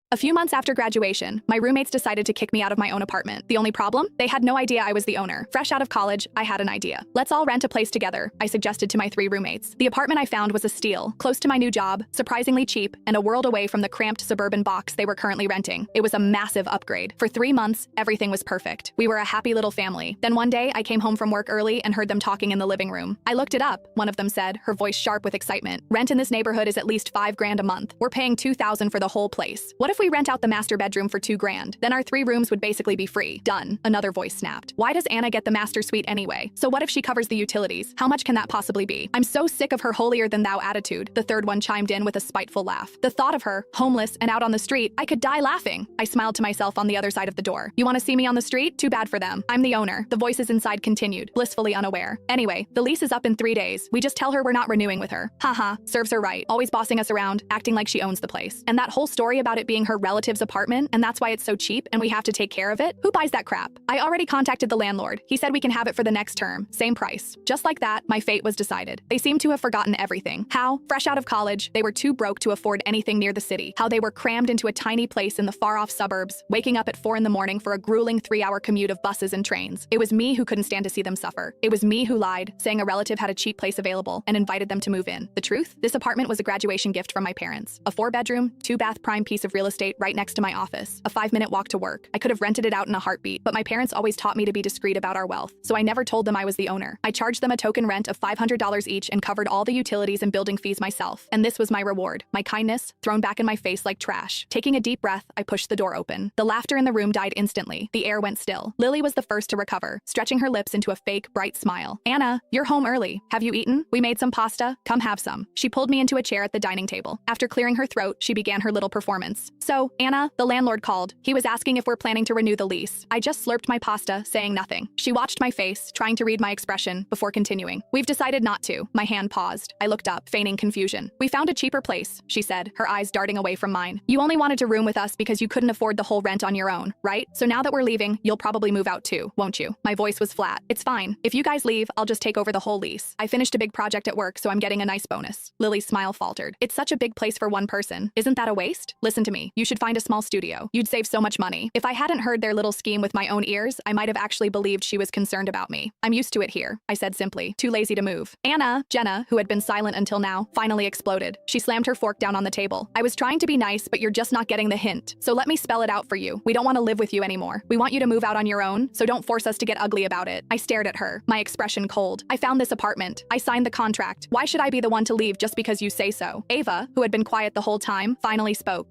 A few months after graduation, my roommates decided to kick me out of my own apartment. The only problem? They had no idea I was the owner. Fresh out of college, I had an idea. Let's all rent a place together, I suggested to my 3 roommates. The apartment I found was a steal, close to my new job, surprisingly cheap, and a world away from the cramped suburban box they were currently renting. It was a massive upgrade. For 3 months, everything was perfect. We were a happy little family. Then one day, I came home from work early and heard them talking in the living room. I looked it up, one of them said, her voice sharp with excitement. Rent in this neighborhood is at least $5 grand a month. We're paying $2,000 for the whole place. What if we rent out the master bedroom for $2 grand? Then our 3 rooms would basically be free. Done. Another voice snapped. Why does Anna get the master suite anyway? So what if she covers the utilities? How much can that possibly be? I'm so sick of her holier-than-thou attitude, the third one chimed in with a spiteful laugh. The thought of her, homeless and out on the street, I could die laughing. I smiled to myself on the other side of the door. You want to see me on the street? Too bad for them. I'm the owner. The voices inside continued, blissfully unaware. Anyway, the lease is up in 3 days. We just tell her we're not renewing with her. Haha, serves her right. Always bossing us around, acting like she owns the place. And that whole story about it being her relative's apartment, and that's why it's so cheap and we have to take care of it? Who buys that crap? I already contacted the landlord. He said we can have it for the next term. Same price. Just like that, my fate was decided. They seem to have forgotten everything. How? Fresh out of college, they were too broke to afford anything near the city. How they were crammed into a tiny place in the far-off suburbs, waking up at 4 in the morning for a grueling 3-hour commute of buses and trains. It was me who couldn't stand to see them suffer. It was me who lied, saying a relative had a cheap place available and invited them to move in. The truth? This apartment was a graduation gift from my parents. A 4-bedroom, 2-bath prime piece of real estate right next to my office. A 5-minute walk to work. I could have rented it out in a heartbeat, but my parents always taught me to be discreet about our wealth, so I never told them I was the owner. I charged them a token rent of $500 each and covered all the utilities and building fees myself. And this was my reward. My kindness, thrown back in my face like trash. Taking a deep breath, I pushed the door open. The laughter in the room died instantly. The air went still. Lily was the first to recover, stretching her lips into a fake, bright smile. Anna, you're home early. Have you eaten? We made some pasta. Come have some. She pulled me into a chair at the dining table. After clearing her throat, she began her little performance. So, Anna, the landlord called. He was asking if we're planning to renew the lease. I just slurped my pasta, saying nothing. She watched my face, trying to read my expression, before continuing. We've decided not to. My hand paused. I looked up, feigning confusion. We found a cheaper place, she said, her eyes darting away from mine. You only wanted to room with us because you couldn't afford the whole rent on your own, right? So now that we're leaving, you'll probably move out too, won't you? My voice was flat. It's fine. If you guys leave, I'll just take over the whole lease. I finished a big project at work, so I'm getting a nice bonus. Lily's smile faltered. It's such a big place for one person. Isn't that a waste? Listen to me. You should find a small studio. You'd save so much money. If I hadn't heard their little scheme with my own ears, I might have actually believed she was concerned about me. I'm used to it here, I said simply, too lazy to move. Jenna, who had been silent until now, finally exploded. She slammed her fork down on the table. I was trying to be nice, but you're just not getting the hint. So let me spell it out for you. We don't want to live with you anymore. We want you to move out on your own, so don't force us to get ugly about it. I stared at her, my expression cold. I found this apartment. I signed the contract. Why should I be the one to leave just because you say so? Ava, who had been quiet the whole time, finally spoke.